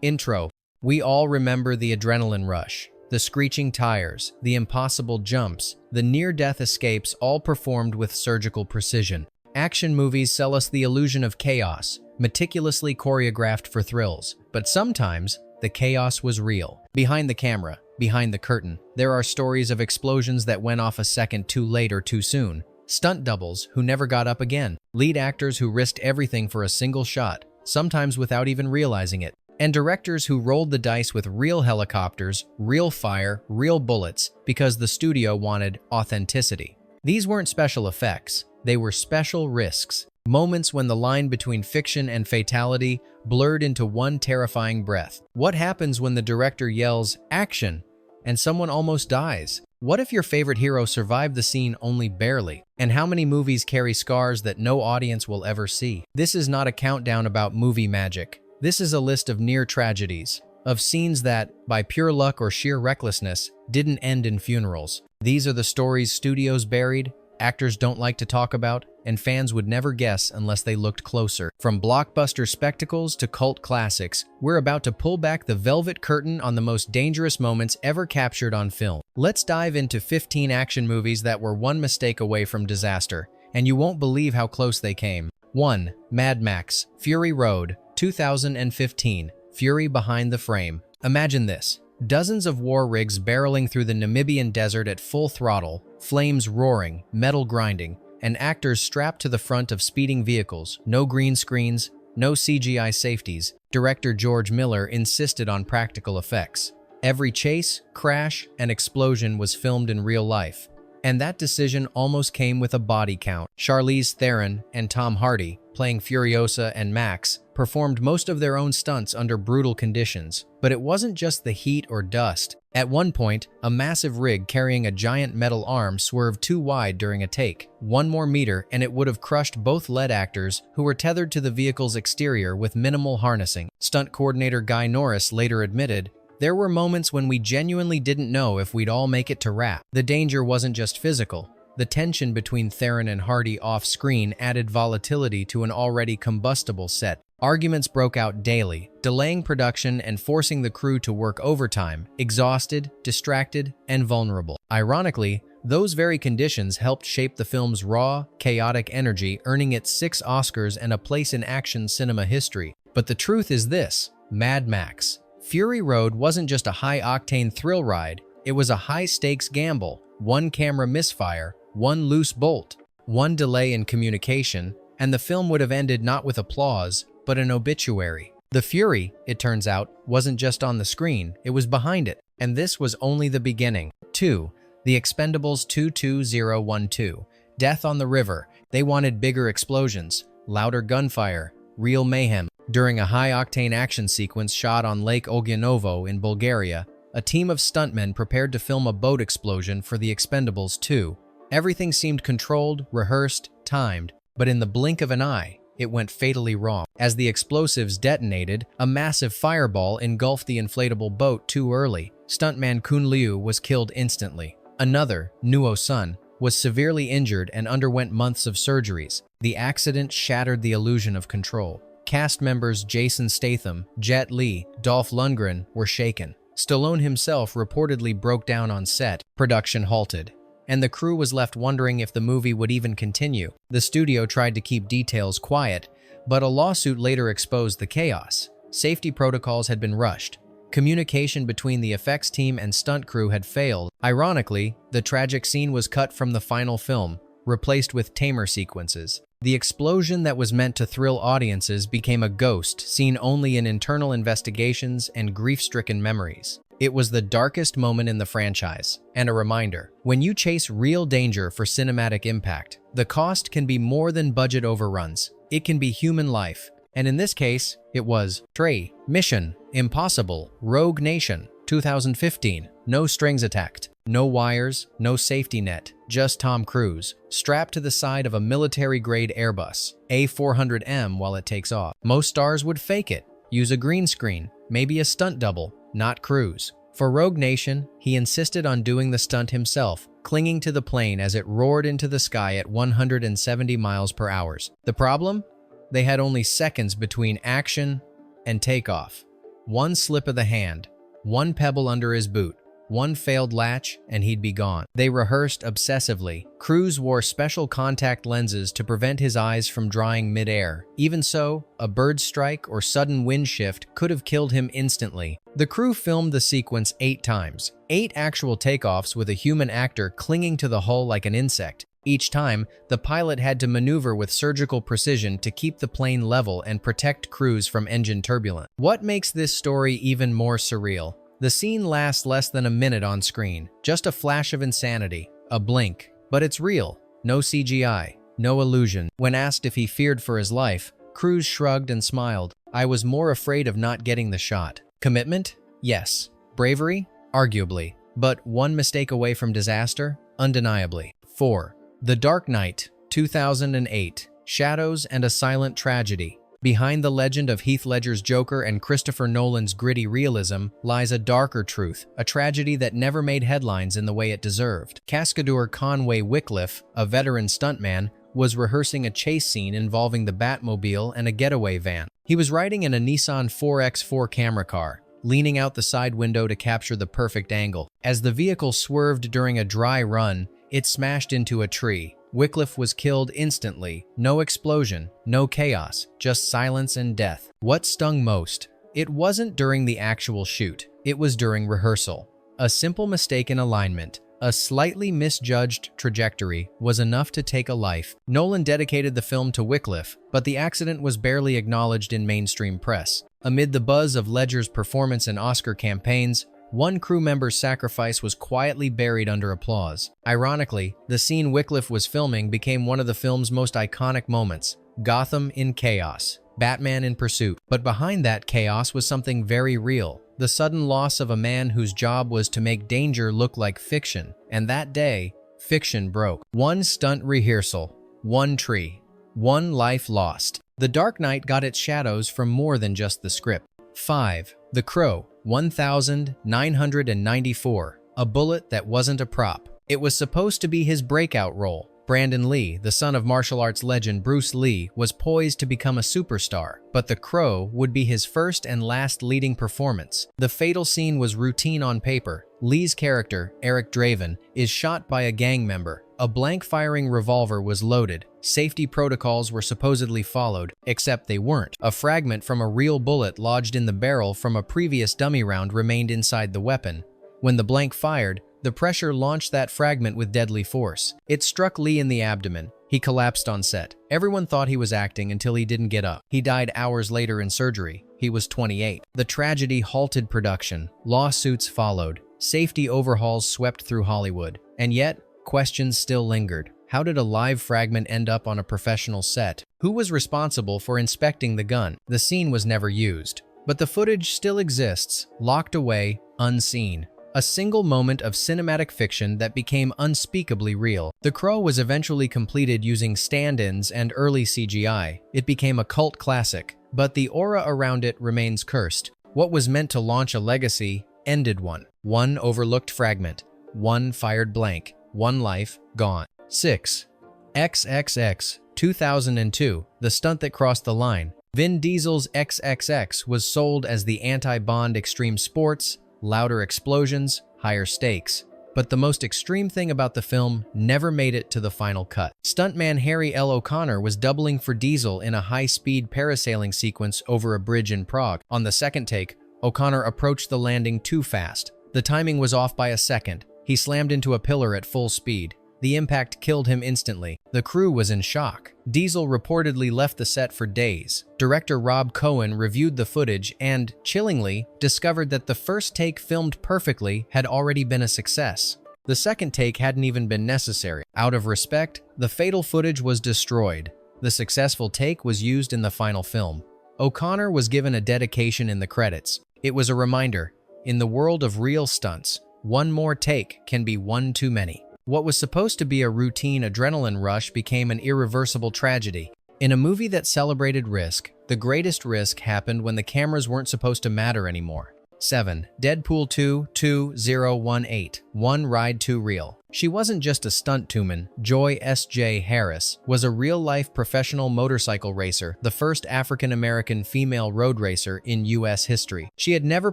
Intro. We all remember the adrenaline rush, the screeching tires, the impossible jumps, the near-death escapes, all performed with surgical precision. Action movies sell us the illusion of chaos, meticulously choreographed for thrills. But sometimes, the chaos was real. Behind the camera, behind the curtain, there are stories of explosions that went off a second too late or too soon. Stunt doubles who never got up again. Lead actors who risked everything for a single shot, sometimes without even realizing it. And directors who rolled the dice with real helicopters, real fire, real bullets, because the studio wanted authenticity. These weren't special effects, they were special risks. Moments when the line between fiction and fatality blurred into one terrifying breath. What happens when the director yells, "Action!" and someone almost dies? What if your favorite hero survived the scene only barely? And how many movies carry scars that no audience will ever see? This is not a countdown about movie magic. This is a list of near tragedies, of scenes that, by pure luck or sheer recklessness, didn't end in funerals. These are the stories studios buried, actors don't like to talk about, and fans would never guess unless they looked closer. From blockbuster spectacles to cult classics, we're about to pull back the velvet curtain on the most dangerous moments ever captured on film. Let's dive into 15 action movies that were one mistake away from disaster, and you won't believe how close they came. 1. Mad Max, Fury Road, 2015, Fury Behind the Frame. Imagine this. Dozens of war rigs barreling through the Namibian desert at full throttle, flames roaring, metal grinding, and actors strapped to the front of speeding vehicles. No green screens, no CGI safeties. Director George Miller insisted on practical effects. Every chase, crash, and explosion was filmed in real life. And that decision almost came with a body count. Charlize Theron and Tom Hardy, playing Furiosa and Max, performed most of their own stunts under brutal conditions. But it wasn't just the heat or dust. At one point, a massive rig carrying a giant metal arm swerved too wide during a take. One more meter and it would have crushed both lead actors who were tethered to the vehicle's exterior with minimal harnessing. Stunt coordinator Guy Norris later admitted, "There were moments when we genuinely didn't know if we'd all make it to wrap." The danger wasn't just physical. The tension between Theron and Hardy off-screen added volatility to an already combustible set. Arguments broke out daily, delaying production and forcing the crew to work overtime, exhausted, distracted, and vulnerable. Ironically, those very conditions helped shape the film's raw, chaotic energy, earning it 6 Oscars and a place in action cinema history. But the truth is this: Mad Max. Fury Road wasn't just a high-octane thrill ride, it was a high-stakes gamble. One camera misfire, one loose bolt, one delay in communication, and the film would have ended not with applause, but an obituary. The fury, it turns out, wasn't just on the screen, it was behind it. And this was only the beginning. 2. The Expendables 22012. Death on the River. They wanted bigger explosions, louder gunfire, real mayhem. During a high-octane action sequence shot on Lake Ognjanovo in Bulgaria, a team of stuntmen prepared to film a boat explosion for The Expendables 2. Everything seemed controlled, rehearsed, timed, but in the blink of an eye, it went fatally wrong. As the explosives detonated, a massive fireball engulfed the inflatable boat too early. Stuntman Kun Liu was killed instantly. Another, Nuo Sun, was severely injured and underwent months of surgeries. The accident shattered the illusion of control. Cast members Jason Statham, Jet Li, Dolph Lundgren were shaken. Stallone himself reportedly broke down on set. Production halted, and the crew was left wondering if the movie would even continue. The studio tried to keep details quiet, but a lawsuit later exposed the chaos. Safety protocols had been rushed. Communication between the effects team and stunt crew had failed. Ironically, the tragic scene was cut from the final film, replaced with tamer sequences. The explosion that was meant to thrill audiences became a ghost seen only in internal investigations and grief-stricken memories. It was the darkest moment in the franchise, and a reminder: when you chase real danger for cinematic impact, the cost can be more than budget overruns. It can be human life, and in this case, it was. 3. Mission Impossible Rogue Nation, 2015. No strings attached. No wires, no safety net, just Tom Cruise, strapped to the side of a military-grade Airbus A400M while it takes off. Most stars would fake it, use a green screen, maybe a stunt double, not Cruise. For Rogue Nation, he insisted on doing the stunt himself, clinging to the plane as it roared into the sky at 170 miles per hour. The problem? They had only seconds between action and takeoff. One slip of the hand, one pebble under his boot, one failed latch, and he'd be gone. They rehearsed obsessively. Cruise wore special contact lenses to prevent his eyes from drying mid-air. Even so, a bird strike or sudden wind shift could have killed him instantly. The crew filmed the sequence 8 times. 8 actual takeoffs with a human actor clinging to the hull like an insect. Each time, the pilot had to maneuver with surgical precision to keep the plane level and protect crews from engine turbulence. What makes this story even more surreal? The scene lasts less than a minute on screen, just a flash of insanity, a blink. But it's real, no CGI, no illusion. When asked if he feared for his life, Cruise shrugged and smiled. "I was more afraid of not getting the shot." Commitment? Yes. Bravery? Arguably. But one mistake away from disaster? Undeniably. 4. The Dark Knight, 2008. Shadows and a Silent Tragedy. Behind the legend of Heath Ledger's Joker and Christopher Nolan's gritty realism lies a darker truth, a tragedy that never made headlines in the way it deserved. Cascadeur Conway Wycliffe, a veteran stuntman, was rehearsing a chase scene involving the Batmobile and a getaway van. He was riding in a Nissan 4x4 camera car, leaning out the side window to capture the perfect angle. As the vehicle swerved during a dry run, it smashed into a tree. Wycliffe was killed instantly. No explosion, no chaos, just silence and death. What stung most? It wasn't during the actual shoot. It was during rehearsal. A simple mistake in alignment, a slightly misjudged trajectory was enough to take a life. Nolan dedicated the film to Wycliffe, but the accident was barely acknowledged in mainstream press. Amid the buzz of Ledger's performance and Oscar campaigns, one crew member's sacrifice was quietly buried under applause. Ironically, the scene Wycliffe was filming became one of the film's most iconic moments: Gotham in chaos, Batman in pursuit. But behind that chaos was something very real: the sudden loss of a man whose job was to make danger look like fiction. And that day, fiction broke. One stunt rehearsal, one tree, one life lost. The Dark Knight got its shadows from more than just the script. 5. The Crow, 1994, a bullet that wasn't a prop. It was supposed to be his breakout role. Brandon Lee, the son of martial arts legend Bruce Lee, was poised to become a superstar, but The Crow would be his first and last leading performance. The fatal scene was routine on paper. Lee's character, Eric Draven, is shot by a gang member. A blank-firing revolver was loaded. Safety protocols were supposedly followed, except they weren't. A fragment from a real bullet lodged in the barrel from a previous dummy round remained inside the weapon. When the blank fired, the pressure launched that fragment with deadly force. It struck Lee in the abdomen. He collapsed on set. Everyone thought he was acting until he didn't get up. He died hours later in surgery. He was 28. The tragedy halted production. Lawsuits followed. Safety overhauls swept through Hollywood. And yet, questions still lingered. How did a live fragment end up on a professional set? Who was responsible for inspecting the gun? The scene was never used, but the footage still exists, locked away, unseen. A single moment of cinematic fiction that became unspeakably real. The Crow was eventually completed using stand-ins and early CGI. It became a cult classic, but the aura around it remains cursed. What was meant to launch a legacy ended one. One overlooked fragment. One fired blank. One life gone. 6. XXX, 2002, the stunt that crossed the line. Vin Diesel's XXX was sold as the anti-Bond extreme sports, louder explosions, higher stakes. But the most extreme thing about the film never made it to the final cut. Stuntman Harry L. O'Connor was doubling for Diesel in a high-speed parasailing sequence over a bridge in Prague. On the second take, O'Connor approached the landing too fast. The timing was off by a second. He slammed into a pillar at full speed. The impact killed him instantly. The crew was in shock. Diesel reportedly left the set for days. Director Rob Cohen reviewed the footage and, chillingly, discovered that the first take filmed perfectly had already been a success. The second take hadn't even been necessary. Out of respect, the fatal footage was destroyed. The successful take was used in the final film. O'Connor was given a dedication in the credits. It was a reminder, in the world of real stunts, one more take can be one too many. What was supposed to be a routine adrenaline rush became an irreversible tragedy. In a movie that celebrated risk, the greatest risk happened when the cameras weren't supposed to matter anymore. 7. Deadpool 2 2018 One Ride Too Real. She wasn't just a stunt woman. Joy S.J. Harris was a real-life professional motorcycle racer, the first African-American female road racer in U.S. history. She had never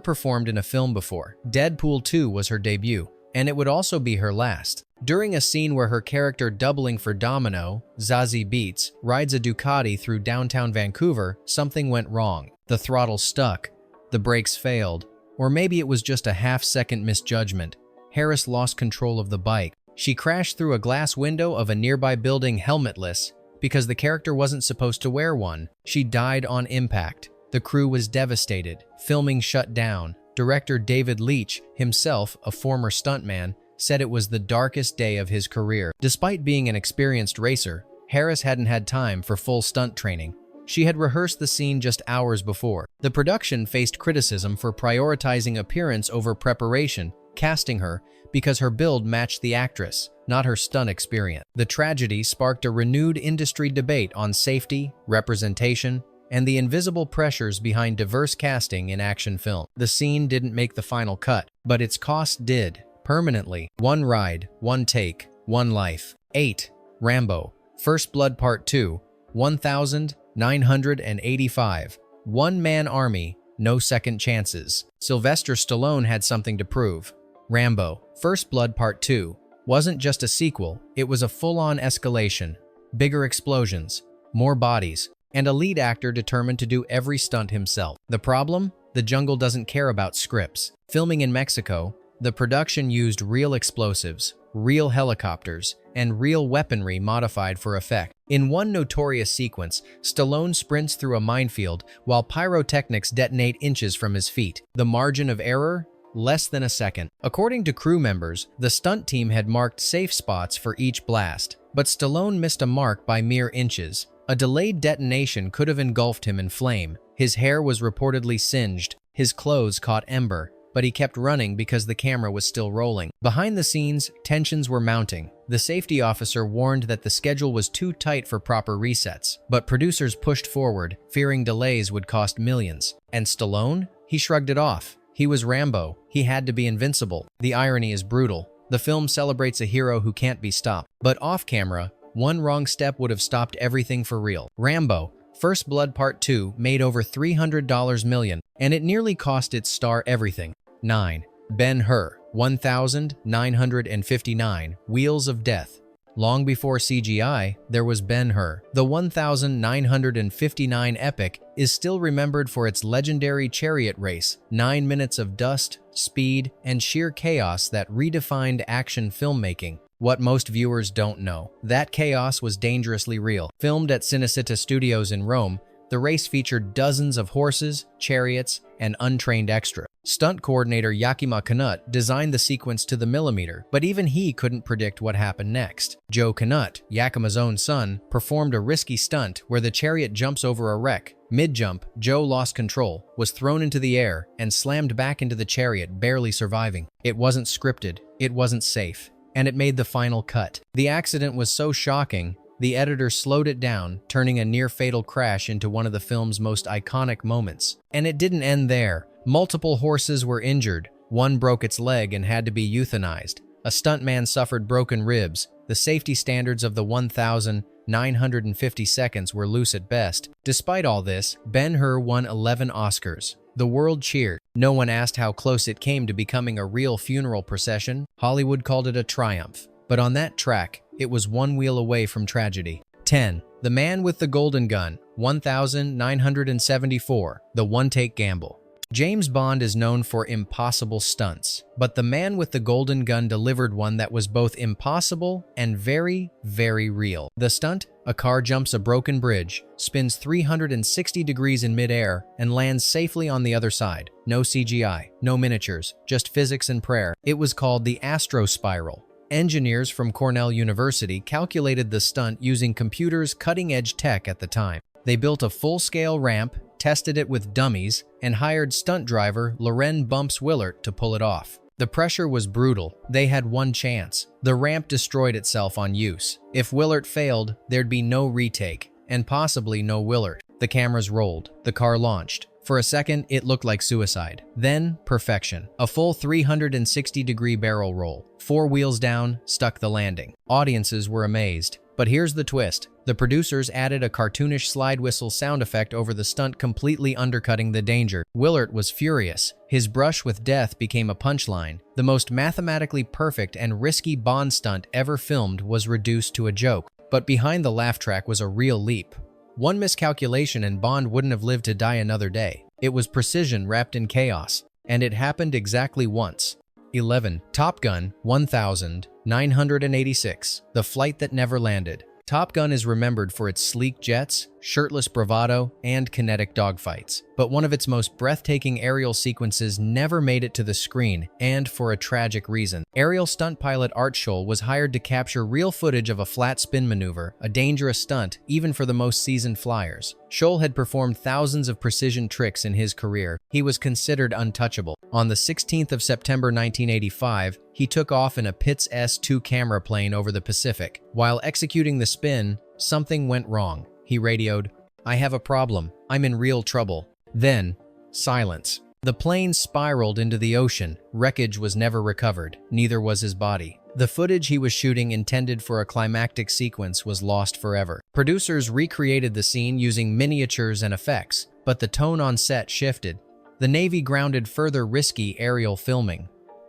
performed in a film before. Deadpool 2 was her debut, and it would also be her last. During a scene where her character doubling for Domino, Zazie Beetz, rides a Ducati through downtown Vancouver, something went wrong. The throttle stuck, the brakes failed, or maybe it was just a half-second misjudgment. Harris lost control of the bike. She crashed through a glass window of a nearby building helmetless because the character wasn't supposed to wear one. She died on impact. The crew was devastated. Filming shut down. Director David Leitch, himself a former stuntman, said it was the darkest day of his career. Despite being an experienced racer, Harris hadn't had time for full stunt training. She had rehearsed the scene just hours before. The production faced criticism for prioritizing appearance over preparation, casting her because her build matched the actress, not her stunt experience. The tragedy sparked a renewed industry debate on safety, representation, and the invisible pressures behind diverse casting in action film. The scene didn't make the final cut, but its cost did, permanently. One ride, one take, one life. 8. Rambo. First Blood Part 2, 1985. One-man army, no second chances. Sylvester Stallone had something to prove. Rambo. First Blood Part 2 wasn't just a sequel, it was a full-on escalation. Bigger explosions, more bodies, and a lead actor determined to do every stunt himself. The problem? The jungle doesn't care about scripts. Filming in Mexico, the production used real explosives, real helicopters, and real weaponry modified for effect. In one notorious sequence, Stallone sprints through a minefield while pyrotechnics detonate inches from his feet. The margin of error? Less than a second. According to crew members, the stunt team had marked safe spots for each blast, but Stallone missed a mark by mere inches. A delayed detonation could have engulfed him in flame. His hair was reportedly singed, his clothes caught ember, but he kept running because the camera was still rolling. Behind the scenes, tensions were mounting. The safety officer warned that the schedule was too tight for proper resets, but producers pushed forward, fearing delays would cost millions. And Stallone? He shrugged it off. He was Rambo. He had to be invincible. The irony is brutal. The film celebrates a hero who can't be stopped. But off-camera, one wrong step would have stopped everything for real. Rambo. First Blood Part 2 made over $300 million, and it nearly cost its star everything. 9. Ben-Hur. 1959. Wheels of Death. Long before CGI, there was Ben-Hur. The 1959 epic is still remembered for its legendary chariot race, 9 minutes of dust, speed, and sheer chaos that redefined action filmmaking. What most viewers don't know, that chaos was dangerously real. Filmed at Cinecittà Studios in Rome, the race featured dozens of horses, chariots, and untrained extras. Stunt coordinator Yakima Canutt designed the sequence to the millimeter, but even he couldn't predict what happened next. Joe Canutt, Yakima's own son, performed a risky stunt where the chariot jumps over a wreck. Mid-jump, Joe lost control, was thrown into the air, and slammed back into the chariot, barely surviving. It wasn't scripted, it wasn't safe, and it made the final cut. The accident was so shocking, the editor slowed it down, turning a near-fatal crash into one of the film's most iconic moments. And it didn't end there. Multiple horses were injured. One broke its leg and had to be euthanized. A stuntman suffered broken ribs. The safety standards of the 1,950 seconds were loose at best. Despite all this, Ben-Hur won 11 Oscars. The world cheered. No one asked how close it came to becoming a real funeral procession. Hollywood called it a triumph. But on that track, it was one wheel away from tragedy. 10. The Man with the Golden Gun. 1974. The One-Take Gamble. James Bond is known for impossible stunts, but the Man with the Golden Gun delivered one that was both impossible and very, very real. The stunt? A car jumps a broken bridge, spins 360 degrees in midair, and lands safely on the other side. No CGI, no miniatures, just physics and prayer. It was called the Astro Spiral. Engineers from Cornell University calculated the stunt using computers' cutting-edge tech at the time. They built a full-scale ramp, tested it with dummies, and hired stunt driver Loren Bumps Willert to pull it off. The pressure was brutal. They had one chance. The ramp destroyed itself on use. If Willert failed, there'd be no retake, and possibly no Willert. The cameras rolled. The car launched. For a second, it looked like suicide. Then, perfection. A full 360-degree barrel roll. 4 wheels down, stuck the landing. Audiences were amazed. But here's the twist. The producers added a cartoonish slide whistle sound effect over the stunt, completely undercutting the danger. Willard was furious. His brush with death became a punchline. The most mathematically perfect and risky Bond stunt ever filmed was reduced to a joke. But behind the laugh track was a real leap. One miscalculation and Bond wouldn't have lived to die another day. It was precision wrapped in chaos. And it happened exactly once. 11. Top Gun 1986. The Flight That Never Landed. Top Gun is remembered for its sleek jets, shirtless bravado, and kinetic dogfights. But one of its most breathtaking aerial sequences never made it to the screen, and for a tragic reason. Aerial stunt pilot Art Scholl was hired to capture real footage of a flat spin maneuver, a dangerous stunt even for the most seasoned flyers. Scholl had performed thousands of precision tricks in his career. He was considered untouchable. On the 16th of September 1985, he took off in a Pitts S-2 camera plane over the Pacific. While executing the spin, something went wrong. He radioed, "I have a problem. I'm in real trouble." Then, silence. The plane spiraled into the ocean. Wreckage was never recovered. Neither was his body. The footage he was shooting, intended for a climactic sequence, was lost forever. Producers recreated the scene using miniatures and effects, but the tone on set shifted. The Navy grounded further risky aerial filming.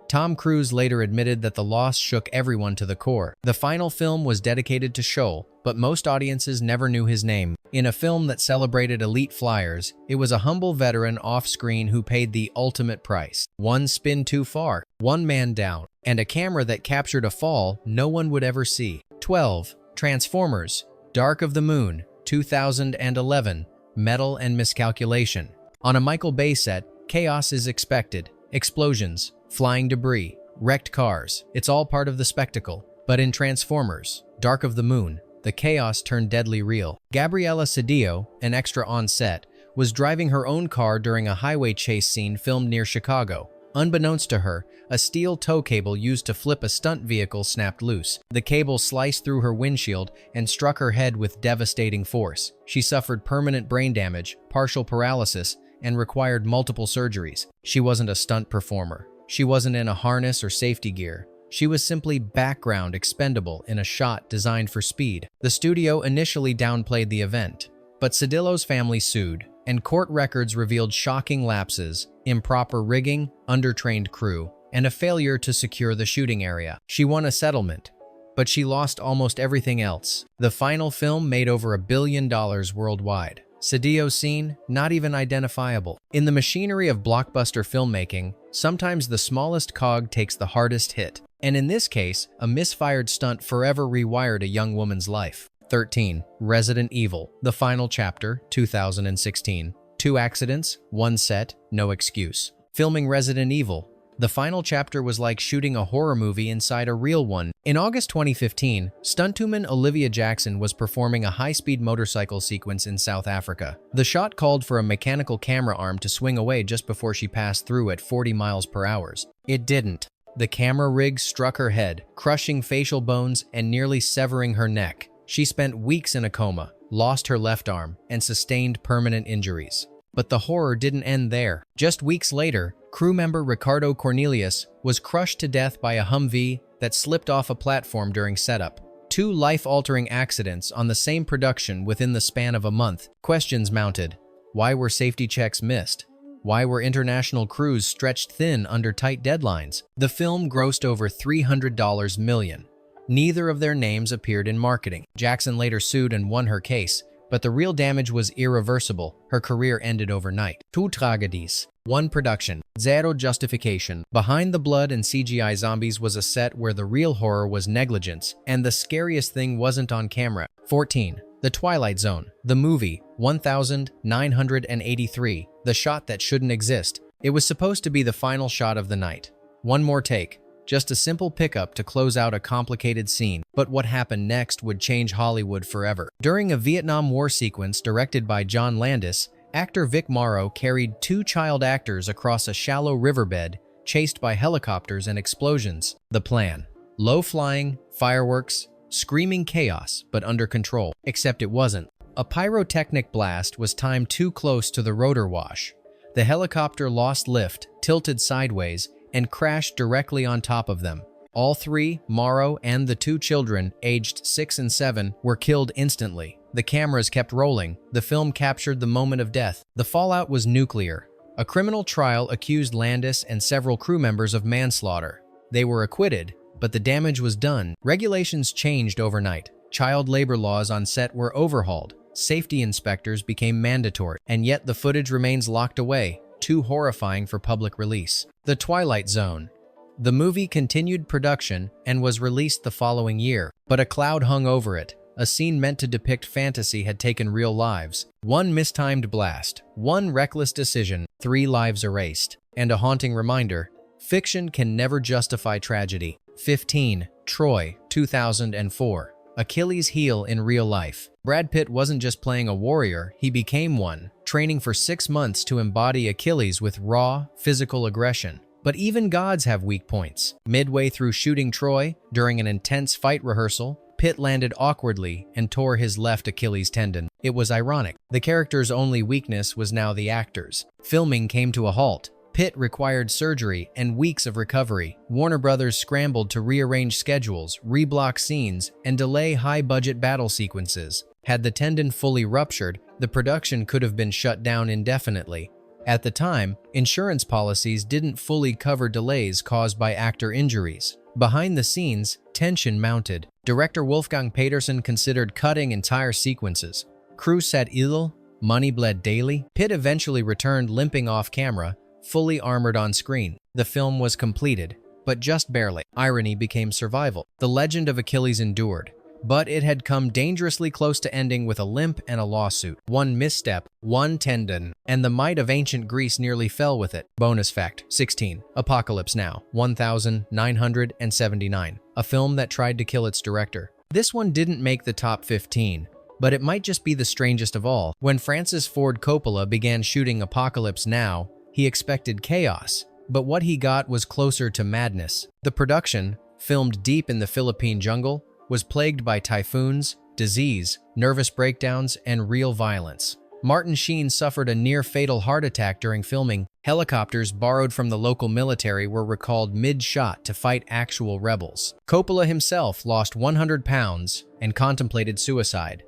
Tom Cruise later admitted that the loss shook everyone to the core. The final film was dedicated to Scholl, but most audiences never knew his name. In a film that celebrated elite flyers, it was a humble veteran off-screen who paid the ultimate price. One spin too far, one man down, and a camera that captured a fall no one would ever see. 12. Transformers Dark of the Moon 2011. Metal and miscalculation. On a Michael Bay set, chaos is expected. Explosions, flying debris, wrecked cars. It's all part of the spectacle. But in Transformers Dark of the Moon, the chaos turned deadly real. Gabriela Cedillo, an extra on set, was driving her own car during a highway chase scene filmed near Chicago. Unbeknownst to her, a steel tow cable used to flip a stunt vehicle snapped loose. The cable sliced through her windshield and struck her head with devastating force. She suffered permanent brain damage, partial paralysis, and required multiple surgeries. She wasn't a stunt performer. She wasn't in a harness or safety gear. She was simply background expendable in a shot designed for speed. The studio initially downplayed the event, but Cedillo's family sued, and court records revealed shocking lapses, improper rigging, undertrained crew, and a failure to secure the shooting area. She won a settlement, but she lost almost everything else. The final film made over $1 billion worldwide. Cedillo's scene, not even identifiable. In the machinery of blockbuster filmmaking, sometimes the smallest cog takes the hardest hit. And in this case, a misfired stunt forever rewired a young woman's life. 13. Resident Evil, The Final Chapter, 2016. 2 accidents, 1 set, no excuse. Filming Resident Evil, The Final Chapter was like shooting a horror movie inside a real one. In August 2015, stuntwoman Olivia Jackson was performing a high-speed motorcycle sequence in South Africa. The shot called for a mechanical camera arm to swing away just before she passed through at 40 miles per hour. It didn't. The camera rig struck her head, crushing facial bones and nearly severing her neck. She spent weeks in a coma, lost her left arm, and sustained permanent injuries. But the horror didn't end there. Just weeks later, crew member Ricardo Cornelius was crushed to death by a Humvee that slipped off a platform during setup. 2 life-altering accidents on the same production within the span of a month. Questions mounted. Why were safety checks missed? Why were international crews stretched thin under tight deadlines? The film grossed over $300 million. Neither of their names appeared in marketing. Jackson later sued and won her case, but the real damage was irreversible. Her career ended overnight. 2 tragedies. 1 production. 0 justification. Behind the blood and CGI zombies was a set where the real horror was negligence, and the scariest thing wasn't on camera. 14. The Twilight Zone, the movie, 1983, the shot that shouldn't exist. It was supposed to be the final shot of the night. One more take, just a simple pickup to close out a complicated scene. But what happened next would change Hollywood forever. During a Vietnam War sequence directed by John Landis, actor Vic Morrow carried 2 child actors across a shallow riverbed, chased by helicopters and explosions. The plan: low flying, fireworks, screaming chaos, but under control. Except it wasn't. A pyrotechnic blast was timed too close to the rotor wash. The helicopter lost lift, tilted sideways, and crashed directly on top of them. All three, Morrow and the two children, aged 6 and 7, were killed instantly. The cameras kept rolling. The film captured the moment of death. The fallout was nuclear. A criminal trial accused Landis and several crew members of manslaughter. They were acquitted, but the damage was done. Regulations changed overnight. Child labor laws on set were overhauled. Safety inspectors became mandatory, and yet the footage remains locked away, too horrifying for public release. The Twilight Zone. The movie continued production and was released the following year, but a cloud hung over it. A scene meant to depict fantasy had taken real lives. One mistimed blast, one reckless decision, 3 lives erased. And a haunting reminder: fiction can never justify tragedy. 15. Troy, 2004. Achilles' heel in real life. Brad Pitt wasn't just playing a warrior, he became one, training for 6 months to embody Achilles with raw, physical aggression. But even gods have weak points. Midway through shooting Troy, during an intense fight rehearsal, Pitt landed awkwardly and tore his left Achilles tendon. It was ironic. The character's only weakness was now the actor's. Filming came to a halt. Pitt required surgery and weeks of recovery. Warner Brothers scrambled to rearrange schedules, reblock scenes, and delay high-budget battle sequences. Had the tendon fully ruptured, the production could have been shut down indefinitely. At the time, insurance policies didn't fully cover delays caused by actor injuries. Behind the scenes, tension mounted. Director Wolfgang Petersen considered cutting entire sequences. Crew said ill, money bled daily. Pitt eventually returned limping off camera, fully armored on screen. The film was completed, but just barely. Irony became survival. The legend of Achilles endured, but it had come dangerously close to ending with a limp and a lawsuit. One misstep, one tendon, and the might of ancient Greece nearly fell with it. Bonus fact: 16. Apocalypse Now, 1979. A film that tried to kill its director. This one didn't make the top 15, but it might just be the strangest of all. When Francis Ford Coppola began shooting Apocalypse Now, he expected chaos, but what he got was closer to madness. The production, filmed deep in the Philippine jungle, was plagued by typhoons, disease, nervous breakdowns, and real violence. Martin Sheen suffered a near-fatal heart attack during filming. Helicopters borrowed from the local military were recalled mid-shot to fight actual rebels. Coppola himself lost 100 pounds and contemplated suicide.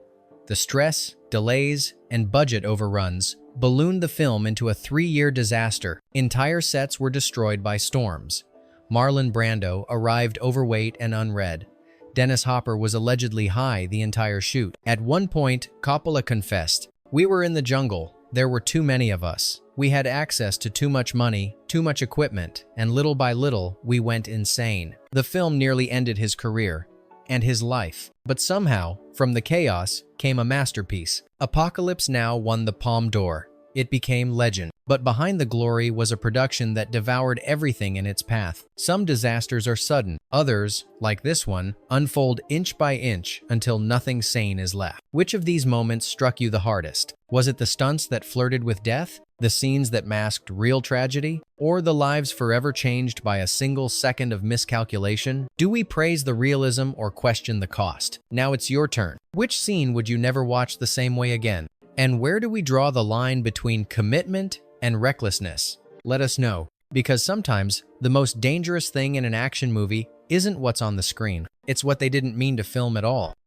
The stress, delays, and budget overruns ballooned the film into a 3-year disaster. Entire sets were destroyed by storms. Marlon Brando arrived overweight and unread. Dennis Hopper was allegedly high the entire shoot. At one point, Coppola confessed, "We were in the jungle. There were too many of us. We had access to too much money, too much equipment, and little by little, we went insane." The film nearly ended his career and his life. But somehow, from the chaos, came a masterpiece. Apocalypse Now won the Palme d'Or. It became legend. But behind the glory was a production that devoured everything in its path. Some disasters are sudden. Others, like this one, unfold inch by inch until nothing sane is left. Which of these moments struck you the hardest? Was it the stunts that flirted with death? The scenes that masked real tragedy? Or the lives forever changed by a single second of miscalculation? Do we praise the realism or question the cost? Now it's your turn. Which scene would you never watch the same way again? And where do we draw the line between commitment and recklessness? Let us know, because sometimes the most dangerous thing in an action movie isn't what's on the screen. It's what they didn't mean to film at all.